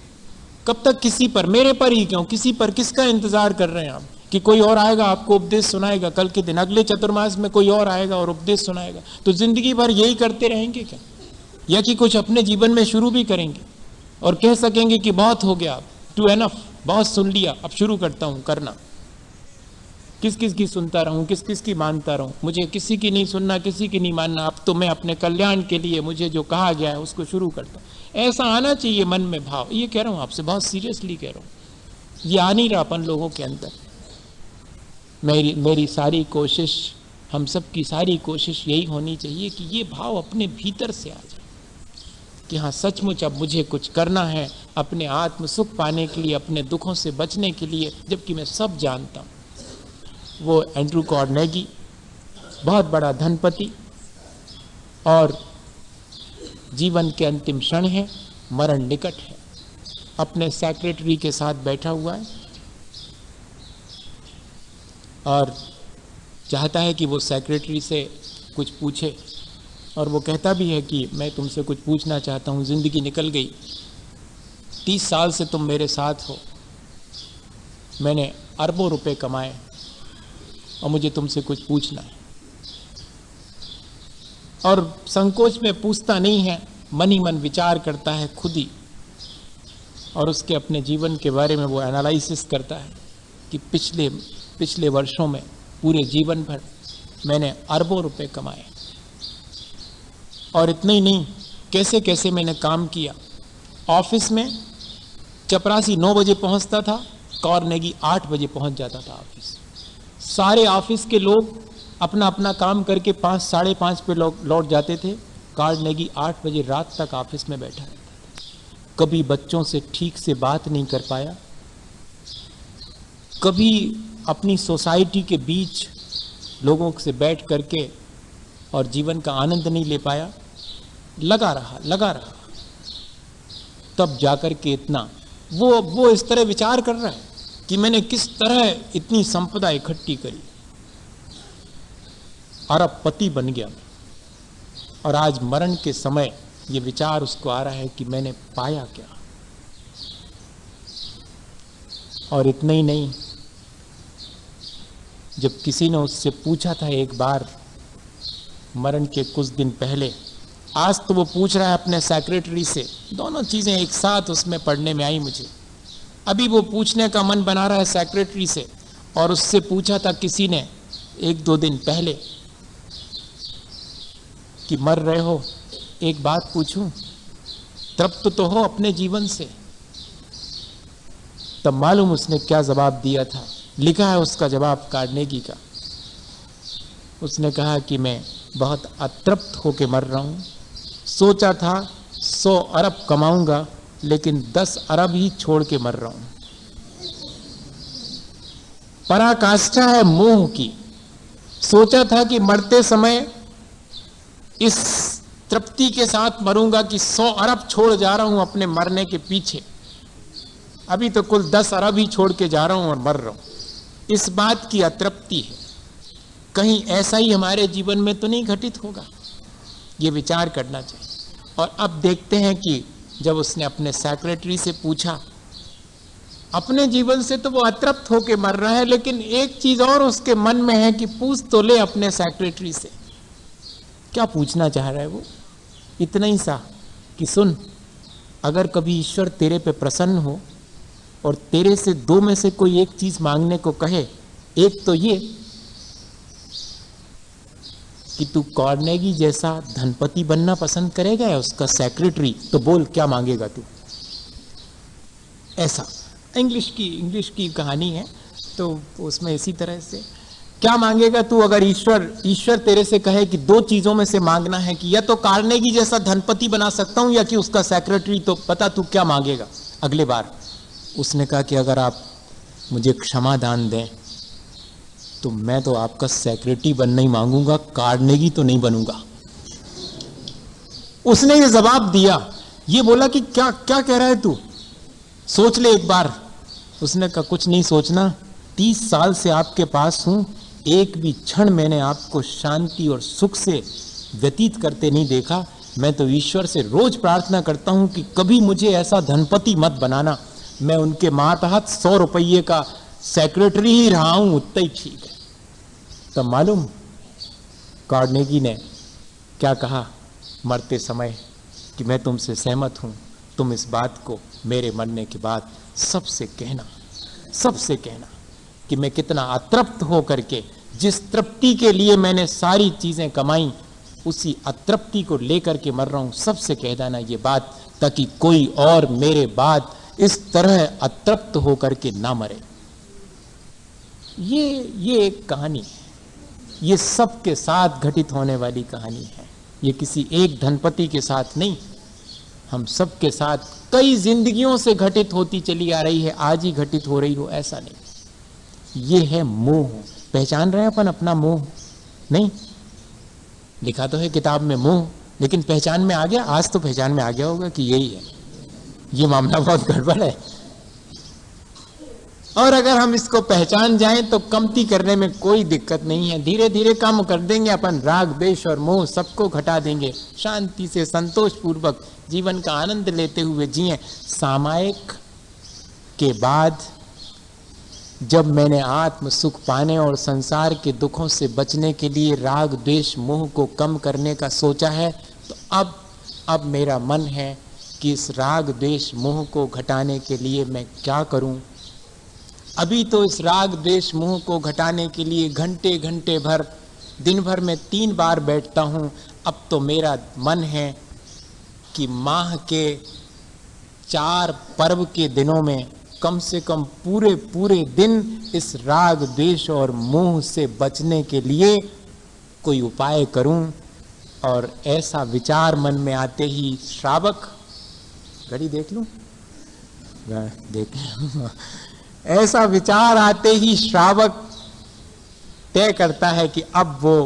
S1: कब तक किसी पर, मेरे पर ही क्यों, किसी पर किसका इंतजार कर रहे हैं आप? कि कोई और आएगा आपको उपदेश सुनाएगा, कल के दिन अगले चतुर्मास में कोई और आएगा और उपदेश सुनाएगा। तो जिंदगी भर यही करते रहेंगे क्या? या कि कुछ अपने जीवन में शुरू भी करेंगे और कह सकेंगे कि बहुत हो गया, टू एनफ, बहुत सुन लिया, अब शुरू करता हूं करना। किस किस की सुनता रहूं, किस किस की मानता रहूं, मुझे किसी की नहीं सुनना, किसी की नहीं मानना, अब तो मैं अपने कल्याण के लिए मुझे जो कहा गया है उसको शुरू करता हूं। ऐसा आना चाहिए मन में भाव। ये कह रहा हूं आपसे, बहुत सीरियसली कह रहा हूं। ये आ नहीं रहा अपन लोगों के अंदर। मेरी सारी कोशिश, हम सब की सारी कोशिश यही होनी चाहिए कि ये भाव अपने भीतर से आ जाए कि हाँ सचमुच अब मुझे कुछ करना है अपने आत्म सुख पाने के लिए, अपने दुखों से बचने के लिए, जबकि मैं सब जानता हूँ। वो एंड्रू कार्नेगी बहुत बड़ा धनपति और जीवन के अंतिम क्षण है, मरण निकट है, अपने सेक्रेटरी के साथ बैठा हुआ है और चाहता है कि वो सेक्रेटरी से कुछ पूछे। और वो कहता भी है कि मैं तुमसे कुछ पूछना चाहता हूँ, ज़िंदगी निकल गई, 30 साल से तुम मेरे साथ हो, मैंने अरबों रुपए कमाए और मुझे तुमसे कुछ पूछना है। और संकोच में पूछता नहीं है, मन ही मन विचार करता है खुद ही, और उसके अपने जीवन के बारे में वो एनालिसिस करता है कि पिछले वर्षों में पूरे जीवन भर मैंने अरबों रुपए कमाए और इतना ही नहीं, कैसे कैसे मैंने काम किया। ऑफिस में चपरासी 9 बजे पहुंचता था, कार्नेगी 8 बजे पहुंच जाता था ऑफिस। सारे ऑफिस के लोग अपना अपना काम करके 5, साढ़े 5 पे लौट जाते थे। कार्नेगी 8 बजे रात तक ऑफिस में बैठा रहता था। कभी बच्चों से ठीक से बात नहीं कर पाया, कभी अपनी सोसाइटी के बीच लोगों से बैठ करके और जीवन का आनंद नहीं ले पाया। लगा रहा तब जाकर के इतना वो इस तरह विचार कर रहा है कि मैंने किस तरह इतनी संपदा इकट्ठी करी, अरबपति बन गया। और आज मरण के समय ये विचार उसको आ रहा है कि मैंने पाया क्या। और इतना ही नहीं, जब किसी ने उससे पूछा था एक बार मरण के कुछ दिन पहले, आज तो वो पूछ रहा है अपने सेक्रेटरी से, दोनों चीजें एक साथ उसमें पढ़ने में आई मुझे। अभी वो पूछने का मन बना रहा है सेक्रेटरी से, और उससे पूछा था किसी ने 1-2 दिन पहले कि मर रहे हो, एक बात पूछूं, तृप्त तो हो अपने जीवन से? तब मालूम उसने क्या जवाब दिया था। लिखा है उसका जवाब कार्नेगी का। उसने कहा कि मैं बहुत अतृप्त होके मर रहा हूं, सोचा था 100 अरब कमाऊंगा, लेकिन 10 अरब ही छोड़ के मर रहा हूं। पराकाष्ठा है मोह की। सोचा था कि मरते समय इस तृप्ति के साथ मरूंगा कि 100 अरब छोड़ जा रहा हूं अपने मरने के पीछे, अभी तो कुल 10 अरब ही छोड़ के जा रहा हूं और मर रहा हूं। इस बात की अतृप्ति है। कहीं ऐसा ही हमारे जीवन में तो नहीं घटित होगा? ये विचार करना चाहिए। और अब देखते हैं कि जब उसने अपने सेक्रेटरी से पूछा, अपने जीवन से तो वो अतृप्त होके मर रहा है, लेकिन एक चीज और उसके मन में है कि पूछ तो ले अपने सेक्रेटरी से। क्या पूछना चाह रहा है वो? इतना ही सा कि सुन, अगर कभी ईश्वर तेरे पे प्रसन्न हो और तेरे से 2 में से कोई एक चीज मांगने को कहे, एक तो ये कि तू कार्नेगी जैसा धनपति बनना पसंद करेगा या उसका सेक्रेटरी, तो बोल क्या मांगेगा तू? ऐसा इंग्लिश की कहानी है, तो उसमें इसी तरह से क्या मांगेगा तू? अगर ईश्वर तेरे से कहे कि 2 चीजों में से मांगना है कि या तो कार्नेगी जैसा धनपति बना सकता हूं या कि उसका सेक्रेटरी, तो पता तू क्या मांगेगा अगले बार? उसने कहा कि अगर आप मुझे क्षमा दान दें तो मैं तो आपका सेक्रेटरी बनना ही मांगूंगा, कार्नेगी तो नहीं बनूंगा। उसने ये जवाब दिया। ये बोला कि क्या कह रहा है तू, सोच ले एक बार। उसने कहा कुछ नहीं सोचना, 30 साल से आपके पास हूं, एक भी क्षण मैंने आपको शांति और सुख से व्यतीत करते नहीं देखा। मैं तो ईश्वर से रोज प्रार्थना करता हूं कि कभी मुझे ऐसा धनपति मत बनाना। मैं उनके मातहत 100 रुपये का सेक्रेटरी ही रहा हूं उतना ही ठीक है। तब मालूम कार्नेगी ने क्या कहा मरते समय कि मैं तुमसे सहमत हूं, तुम इस बात को मेरे मरने के बाद सबसे कहना कि मैं कितना अतृप्त होकर के, जिस तृप्ति के लिए मैंने सारी चीजें कमाई उसी अतृप्ति को लेकर के मर रहा हूं, सबसे कह देना ये बात, ताकि कोई और मेरे बाद इस तरह अतृप्त होकर के ना मरे। ये एक कहानी है, ये सबके साथ घटित होने वाली कहानी है। ये किसी एक धनपति के साथ नहीं, हम सबके साथ कई जिंदगियों से घटित होती चली आ रही है, आज ही घटित हो रही हो ऐसा नहीं। ये है मोह। पहचान रहे हैं अपन अपना मोह? नहीं, लिखा तो है किताब में मोह, लेकिन पहचान में आ गया? आज तो पहचान में आ गया होगा कि यही है, ये मामला बहुत गड़बड़ है। और अगर हम इसको पहचान जाएं तो कमती करने में कोई दिक्कत नहीं है, धीरे धीरे कम कर देंगे अपन, राग द्वेष और मोह सबको घटा देंगे, शांति से संतोष पूर्वक जीवन का आनंद लेते हुए जिए। सामायिक के बाद जब मैंने आत्म सुख पाने और संसार के दुखों से बचने के लिए राग द्वेष मोह को कम करने का सोचा है, तो अब मेरा मन है कि इस राग द्वेष मोह को घटाने के लिए मैं क्या करूं। अभी तो इस राग द्वेष मोह को घटाने के लिए घंटे घंटे भर दिन भर में 3 बार बैठता हूं। अब तो मेरा मन है कि माह के 4 पर्व के दिनों में कम से कम पूरे दिन इस राग द्वेष और मोह से बचने के लिए कोई उपाय करूं। और ऐसा विचार मन में आते ही श्रावक, घड़ी देख लूं, देख लूं ऐसा विचार आते ही श्रावक तय करता है कि अब वो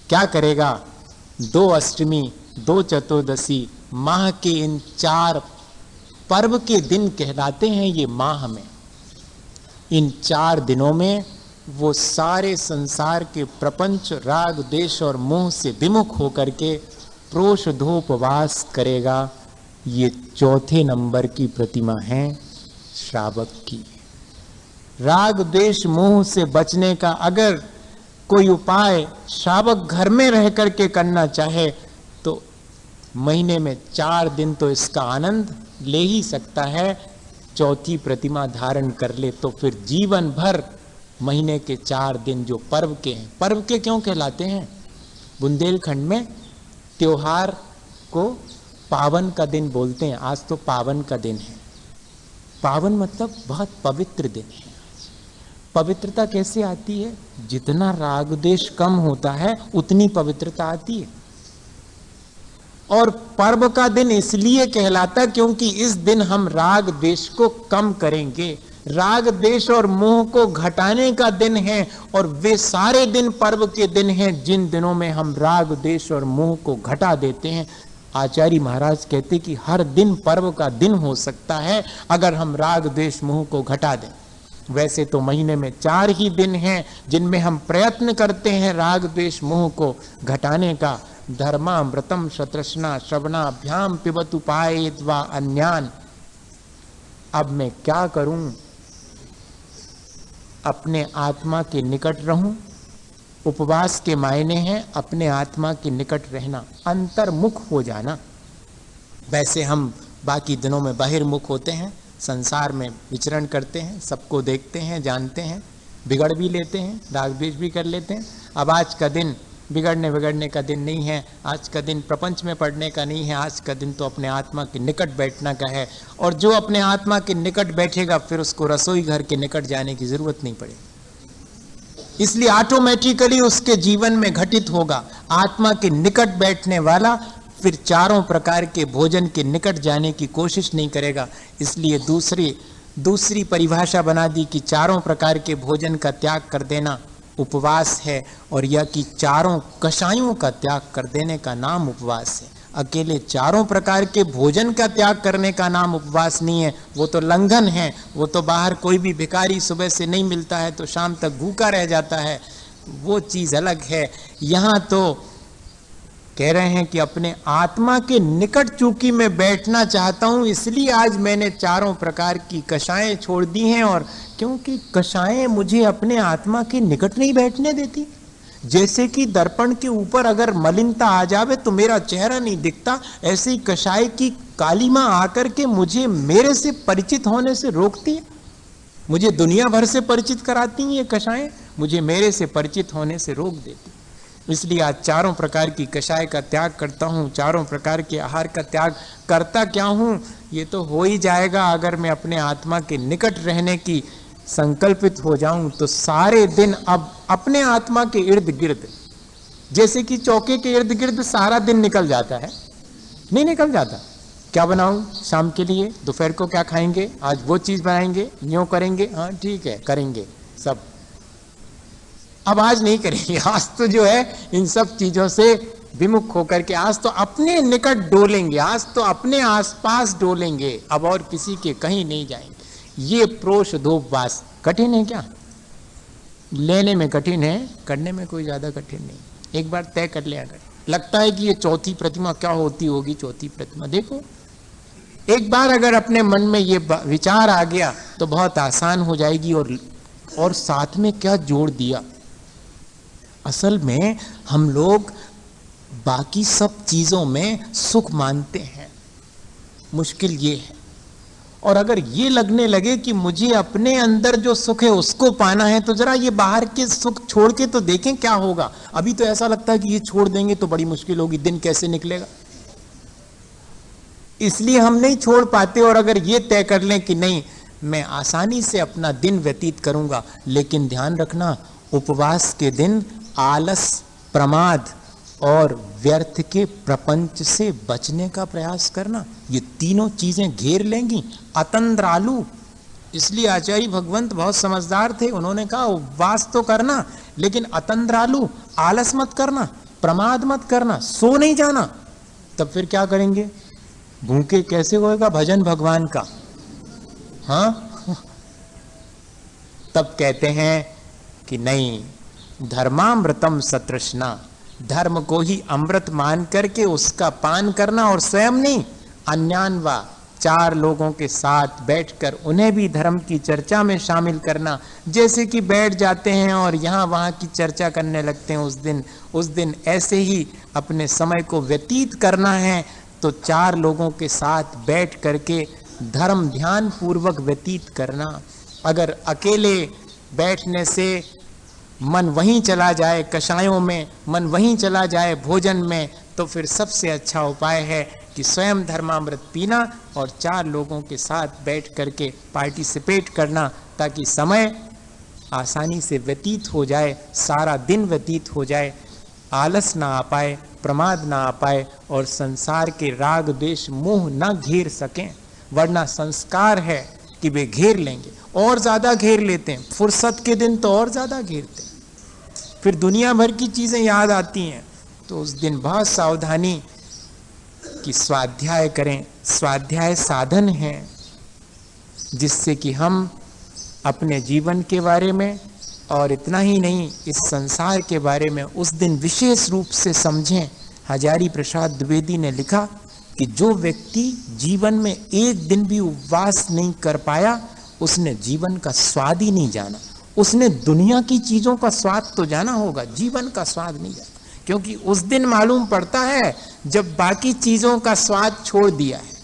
S1: क्या करेगा। 2 अष्टमी 2 चतुर्दशी माह के इन 4 पर्व के दिन कहलाते हैं ये माह में। इन 4 दिनों में वो सारे संसार के प्रपंच राग द्वेष और मोह से विमुख होकर के प्रोषधोपवास करेगा। ये 4थे नंबर की प्रतिमा है श्रावक की। राग द्वेष मोह से बचने का अगर कोई उपाय श्रावक घर में रह करके करना चाहे तो महीने में 4 दिन तो इसका आनंद ले ही सकता है। 4थी प्रतिमा धारण कर ले तो फिर जीवन भर महीने के 4 दिन जो पर्व के हैं, पर्व के क्यों कहलाते हैं? बुंदेलखंड में त्योहार को पावन का दिन बोलते हैं। आज तो पावन का दिन है। पावन मतलब बहुत पवित्र दिन है। पवित्रता कैसे आती है? जितना राग द्वेष कम होता है उतनी पवित्रता आती है। और पर्व का दिन इसलिए कहलाता क्योंकि इस दिन हम राग द्वेष को कम करेंगे। राग द्वेष और मोह को घटाने का दिन है और वे सारे दिन पर्व के दिन हैं जिन दिनों में हम राग द्वेष और मोह को घटा देते हैं। आचार्य महाराज कहते कि हर दिन पर्व का दिन हो सकता है अगर हम राग द्वेष मोह को घटा दें। वैसे तो महीने में 4 ही दिन हैं जिनमें हम प्रयत्न करते हैं राग द्वेष मोह को घटाने का। धर्मामृतम शतृष्णा श्रवणाभ्याम पिबतु पायेत वा अन्यान। अब मैं क्या करूं? अपने आत्मा के निकट रहूं। उपवास के मायने हैं अपने आत्मा के निकट रहना, अंतर्मुख हो जाना। वैसे हम बाकी दिनों में बहिर्मुख होते हैं, संसार में विचरण करते हैं, सबको देखते हैं, जानते हैं, बिगड़ भी लेते हैं, राग द्वेष भी कर लेते हैं। अब आज का दिन बिगड़ने का दिन नहीं है, आज का दिन प्रपंच में पड़ने का नहीं है, आज का दिन तो अपने आत्मा के निकट बैठना का है। और जो अपने आत्मा के निकट बैठेगा फिर उसको रसोई घर के निकट जाने की जरूरत नहीं पड़ेगी। इसलिए ऑटोमेटिकली उसके जीवन में घटित होगा। आत्मा के निकट बैठने वाला फिर 4 प्रकार के भोजन के निकट जाने की कोशिश नहीं करेगा। इसलिए दूसरी परिभाषा बना दी कि 4 प्रकार के भोजन का त्याग कर देना उपवास है, और यह कि 4 कषायों का त्याग कर देने का नाम उपवास है। अकेले 4 प्रकार के भोजन का त्याग करने का नाम उपवास नहीं है, वो तो लंघन है। वो तो बाहर कोई भी भिखारी सुबह से नहीं मिलता है तो शाम तक भूखा रह जाता है, वो चीज़ अलग है। यहाँ तो कह रहे हैं कि अपने आत्मा के निकट चूंकि मैं बैठना चाहता हूं, इसलिए आज मैंने चारों प्रकार की कषायें छोड़ दी हैं। और क्योंकि कषायें मुझे अपने आत्मा के निकट नहीं बैठने देती। जैसे कि दर्पण के ऊपर अगर मलिनता आ जावे तो मेरा चेहरा नहीं दिखता, ऐसे ही कषाय की कालीमा आकर के मुझे मेरे से परिचित होने से रोकती है। मुझे दुनिया भर से परिचित कराती हैं ये कषायें, मुझे मेरे से परिचित होने से रोक देती। इसलिए आज चारों प्रकार की कषाय का त्याग करता हूँ, चारों प्रकार के आहार का त्याग करता क्या हूँ, ये तो हो ही जाएगा अगर मैं अपने आत्मा के निकट रहने की संकल्पित हो जाऊं। तो सारे दिन अब अपने आत्मा के इर्द गिर्द, जैसे कि चौके के इर्द गिर्द सारा दिन निकल जाता है, नहीं निकल जाता। क्या बनाऊं शाम के लिए, दोपहर को क्या खाएंगे, आज वो चीज बनाएंगे, यूं करेंगे, हाँ ठीक है करेंगे सब। अब आज नहीं करेंगे, आज तो जो है इन सब चीजों से विमुख होकर के आज तो अपने निकट डोलेंगे, आज तो अपने आसपास डोलेंगे, अब और किसी के कहीं नहीं जाएंगे। ये प्रोषधोपवास कठिन है क्या? लेने में कठिन है, करने में कोई ज्यादा कठिन नहीं। एक बार तय कर लिया कर। लगता है कि ये चौथी प्रतिमा क्या होती होगी, चौथी प्रतिमा देखो, एक बार अगर अपने मन में ये विचार आ गया तो बहुत आसान हो जाएगी। और साथ में क्या जोड़ दिया, असल में हम लोग बाकी सब चीजों में सुख मानते हैं, मुश्किल ये है। और अगर ये लगने लगे कि मुझे अपने अंदर जो सुख है उसको पाना है, तो जरा ये बाहर के सुख छोड़ के तो देखें क्या होगा। अभी तो ऐसा लगता है कि ये छोड़ देंगे तो बड़ी मुश्किल होगी, दिन कैसे निकलेगा, इसलिए हम नहीं छोड़ पाते। और अगर ये तय कर लें कि नहीं मैं आसानी से अपना दिन व्यतीत करूंगा, लेकिन ध्यान रखना उपवास के दिन आलस, प्रमाद और व्यर्थ के प्रपंच से बचने का प्रयास करना, ये तीनों चीजें घेर लेंगी। अतंद्रालु, इसलिए आचार्य भगवंत बहुत समझदार थे, उन्होंने कहा उपवास तो करना लेकिन अतंद्रालु, आलस मत करना, प्रमाद मत करना, सो नहीं जाना। तब फिर क्या करेंगे, भूखे कैसे होएगा भजन भगवान का, हाँ। तब कहते हैं कि नहीं, धर्मामृतम सतृष्णा, धर्म को ही अमृत मान करके उसका पान करना, और स्वयं नहीं अन्यान्वा, चार लोगों के साथ बैठकर उन्हें भी धर्म की चर्चा में शामिल करना। जैसे कि बैठ जाते हैं और यहाँ वहाँ की चर्चा करने लगते हैं, उस दिन ऐसे ही अपने समय को व्यतीत करना है तो चार लोगों के साथ बैठ करके धर्म ध्यान पूर्वक व्यतीत करना। अगर अकेले बैठने से मन वहीं चला जाए, कषायों में मन वहीं चला जाए, भोजन में, तो फिर सबसे अच्छा उपाय है कि स्वयं धर्मामृत पीना और चार लोगों के साथ बैठ करके पार्टिसिपेट करना, ताकि समय आसानी से व्यतीत हो जाए, सारा दिन व्यतीत हो जाए, आलस ना आ पाए, प्रमाद ना आ पाए और संसार के राग द्वेष मोह ना घेर सकें। वरना संस्कार है कि वे घेर लेंगे, और ज्यादा घेर लेते हैं, फुर्सत के दिन तो और ज्यादा घेरते हैं, फिर दुनिया भर की चीजें याद आती हैं। तो उस दिन बहुत सावधानी कि स्वाध्याय करें। स्वाध्याय साधन है जिससे कि हम अपने जीवन के बारे में और इतना ही नहीं इस संसार के बारे में उस दिन विशेष रूप से समझें। हजारी प्रसाद द्विवेदी ने लिखा कि जो व्यक्ति जीवन में एक दिन भी उपवास नहीं कर पाया, उसने जीवन का स्वाद ही नहीं जाना। उसने दुनिया की चीजों का स्वाद तो जाना होगा, जीवन का स्वाद नहीं जाना, क्योंकि उस दिन मालूम पड़ता है जब बाकी चीजों का स्वाद छोड़ दिया है,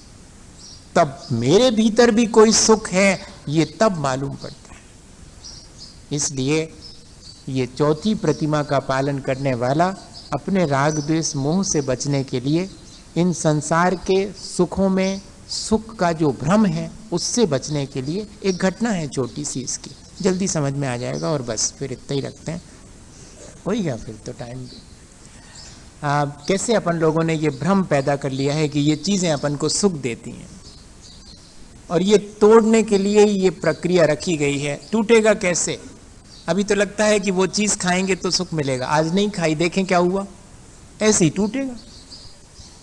S1: तब मेरे भीतर भी कोई सुख है, ये तब मालूम पड़ता है। इसलिए ये चौथी प्रतिमा का पालन करने वाला अपने राग द्वेष मोह से बचने के लिए, इन संसार के सुखों में सुख का जो भ्रम है उससे बचने के लिए एक घटना है छोटी सी, इसकी जल्दी समझ में आ जाएगा और बस फिर इतना ही रखते हैं, हो ही गया फिर तो टाइम भी। कैसे अपन लोगों ने ये भ्रम पैदा कर लिया है कि ये चीज़ें अपन को सुख देती हैं, और ये तोड़ने के लिए ये प्रक्रिया रखी गई है। टूटेगा कैसे? अभी तो लगता है कि वो चीज़ खाएंगे तो सुख मिलेगा, आज नहीं खाई देखें क्या हुआ, ऐसे ही टूटेगा।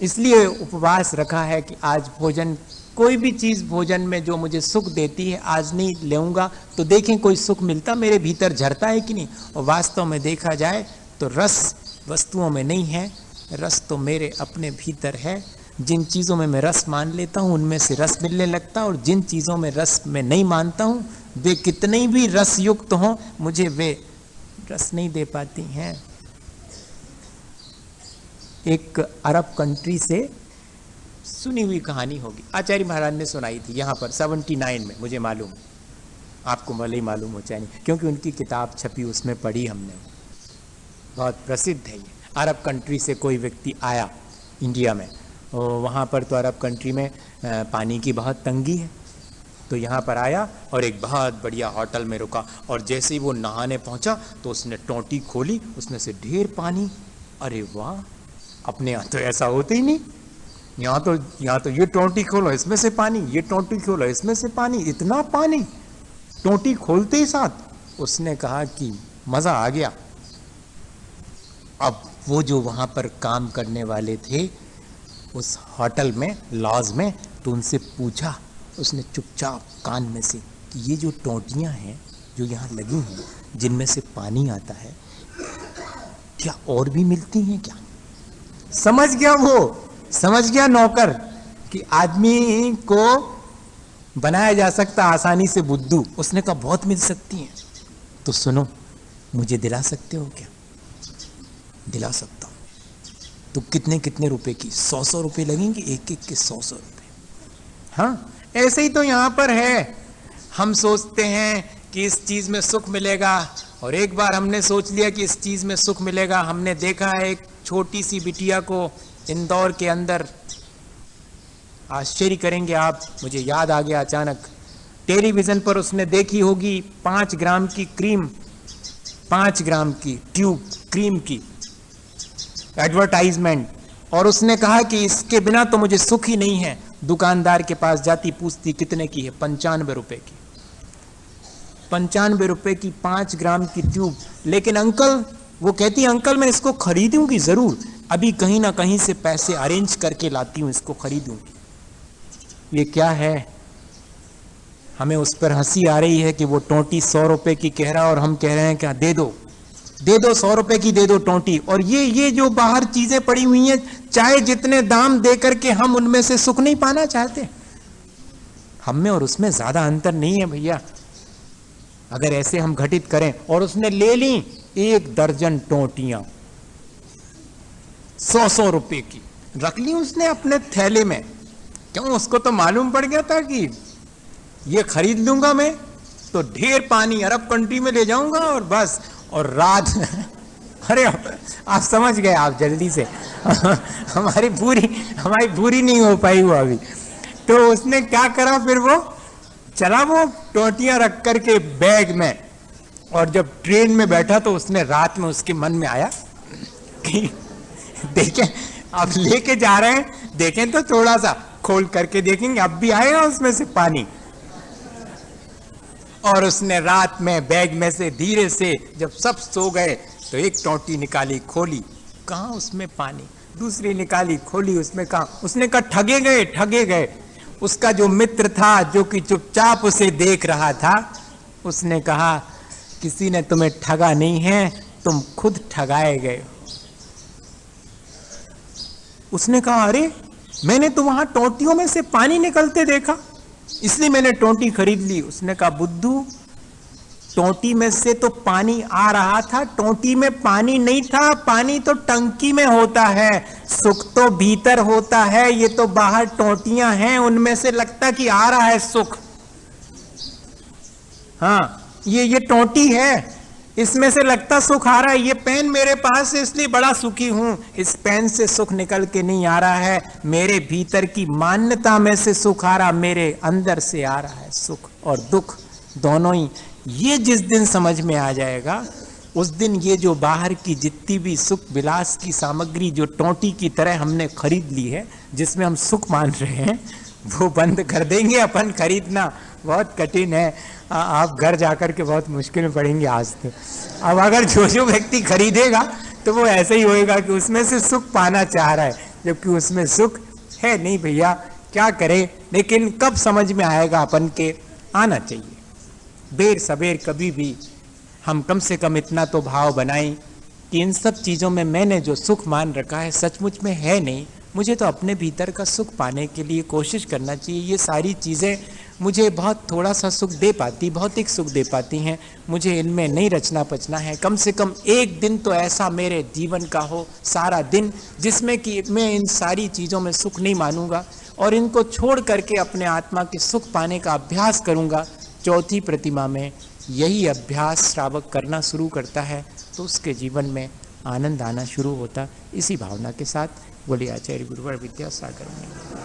S1: इसलिए उपवास रखा है कि आज भोजन, कोई भी चीज़ भोजन में जो मुझे सुख देती है आज नहीं लेऊंगा, तो देखें कोई सुख मिलता मेरे भीतर झरता है कि नहीं। और वास्तव में देखा जाए तो रस वस्तुओं में नहीं है, रस तो मेरे अपने भीतर है। जिन चीज़ों में मैं रस मान लेता हूँ उनमें से रस मिलने लगता, और जिन चीज़ों में रस मैं नहीं मानता हूँ वे कितने भी रस युक्त हों मुझे वे रस नहीं दे पाती हैं। एक अरब कंट्री से सुनी हुई कहानी होगी, आचार्य महाराज ने सुनाई थी यहाँ पर 79 में, मुझे मालूम, आपको भले ही मालूम हो चाहे नहीं, क्योंकि उनकी किताब छपी उसमें पढ़ी हमने, बहुत प्रसिद्ध है ये। अरब कंट्री से कोई व्यक्ति आया इंडिया में, वहाँ पर तो अरब कंट्री में पानी की बहुत तंगी है, तो यहाँ पर आया और एक बहुत बढ़िया होटल में रुका, और जैसे ही वो नहाने पहुँचा तो उसने टोंटी खोली, उसमें से ढेर पानी। अरे वाह, अपने यहाँ तो ऐसा होता ही नहीं, यहाँ तो ये टोंटी खोलो इसमें से पानी, ये टोंटी खोलो इसमें से पानी, इतना पानी। टोंटी खोलते ही साथ उसने कहा कि मज़ा आ गया। अब वो जो वहाँ पर काम करने वाले थे उस होटल में, लॉज में, तो उनसे पूछा उसने चुपचाप कान में से कि ये जो टोंटियाँ हैं जो यहाँ लगी हैं जिनमें से पानी आता है, क्या और भी मिलती हैं क्या? समझ गया वो, समझ गया नौकर कि आदमी को बनाया जा सकता आसानी से बुद्धू। उसने कहा बहुत मिल सकती हैं। तो सुनो, मुझे दिला सकते हो क्या? दिला सकता हूँ। तो कितने कितने रुपए की? 100 रुपए लगेंगे, एक एक के 100 रुपए। हाँ, ऐसे ही तो यहाँ पर है। हम सोचते हैं कि इस चीज़ में सुख मिलेगा, और एक बार हमने सोच लिया कि इस चीज़ में सुख मिलेगा। हमने देखा है एक छोटी सी बिटिया को इंदौर के अंदर, आश्चर्य करेंगे आप, मुझे याद आ गया अचानक, टेलीविज़न पर उसने देखी होगी 5 ग्राम की क्रीम, 5 ग्राम की ट्यूब क्रीम की एडवर्टाइजमेंट, और उसने कहा कि इसके बिना तो मुझे सुख ही नहीं है। दुकानदार के पास जाती, पूछती कितने की है? 95 रुपए की। 95 रुपए की 5 ग्राम की ट्यूब। लेकिन अंकल, वो कहती अंकल मैं इसको खरीदूंगी ज़रूर, अभी कहीं ना कहीं से पैसे अरेंज करके लाती हूँ, इसको खरीदूंगी। ये क्या है? हमें उस पर हंसी आ रही है कि वो टोंटी 100 रुपए की कह रहा है, और हम कह रहे हैं क्या, दे दो 100 रुपए की दे दो टोंटी। और ये जो बाहर चीजें पड़ी हुई हैं, चाहे जितने दाम दे करके हम उनमें से सुख नहीं पाना चाहते। हम में और उसमें ज्यादा अंतर नहीं है भैया। अगर ऐसे हम घटित करें, और उसने ले ली 1 दर्जन टोंटियां 100 रुपए की, रख ली उसने अपने थैले में। क्यों? उसको तो मालूम पड़ गया था कि ये खरीद लूंगा मैं तो ढेर पानी अरब कंट्री में ले जाऊंगा, और बस, और रात अरे आप समझ गए, आप जल्दी से हमारी पूरी नहीं हो पाई वो अभी। तो उसने क्या करा, फिर वो चला वो टोंटियां रख करके बैग में, और जब ट्रेन में बैठा तो उसने रात में उसके मन में आया कि देखें अब लेके जा रहे हैं, देखें तो थोड़ा सा खोल करके देखेंगे, अब भी आएगा उसमें से पानी। और उसने रात में बैग में से धीरे से, जब सब सो गए, तो एक टोंटी निकाली, खोली, कहाँ उसमें पानी। दूसरी निकाली, खोली, उसमें कहाँ। उसने कहा ठगे गए। उसका जो मित्र था, जो कि चुपचाप उसे देख रहा था, उसने कहा किसी ने तुम्हें ठगा नहीं है, तुम खुद ठगाए गए। उसने कहा अरे, मैंने तो वहां टोंटियों में से पानी निकलते देखा, इसलिए मैंने टोंटी खरीद ली। उसने कहा बुद्धू, टोंटी में से तो पानी आ रहा था, टोंटी में पानी नहीं था, पानी तो टंकी में होता है, सुख तो भीतर होता है, ये तो बाहर टोंटियां हैं, उनमें से लगता कि आ रहा है सुख। हाँ, ये टोंटी है, इसमें से लगता सुख आ रहा है। ये पेन मेरे पास है इसलिए बड़ा सुखी हूं, इस पेन से सुख निकल के नहीं आ रहा है, मेरे भीतर की मान्यता में से सुख आ रहा, मेरे अंदर से आ रहा है सुख और दुख दोनों ही। ये जिस दिन समझ में आ जाएगा, उस दिन ये जो बाहर की जितनी भी सुख विलास की सामग्री जो टोंटी की तरह हमने खरीद ली है, जिसमें हम सुख मान रहे हैं, वो बंद कर देंगे अपन खरीदना। बहुत कठिन है, आप घर जाकर के बहुत मुश्किल में पड़ेंगे आज तो। अब अगर जो व्यक्ति खरीदेगा तो वो ऐसे ही होएगा कि उसमें से सुख पाना चाह रहा है, जबकि उसमें सुख है नहीं भैया, क्या करें। लेकिन कब समझ में आएगा अपन के, आना चाहिए देर सबेर कभी भी। हम कम से कम इतना तो भाव बनाएं कि इन सब चीज़ों में मैंने जो सुख मान रखा है सचमुच में है नहीं, मुझे तो अपने भीतर का सुख पाने के लिए कोशिश करना चाहिए। ये सारी चीज़ें मुझे बहुत थोड़ा सा सुख दे पाती, भौतिक सुख दे पाती हैं, मुझे इनमें नहीं रचना पचना है। कम से कम एक दिन तो ऐसा मेरे जीवन का हो, सारा दिन, जिसमें कि मैं इन सारी चीज़ों में सुख नहीं मानूंगा और इनको छोड़ करके अपने आत्मा के सुख पाने का अभ्यास करूंगा। चौथी प्रतिमा में यही अभ्यास श्रावक करना शुरू करता है तो उसके जीवन में आनंद आना शुरू होता। इसी भावना के साथ बोलिए आचार्य गुरुवर विद्यासागर।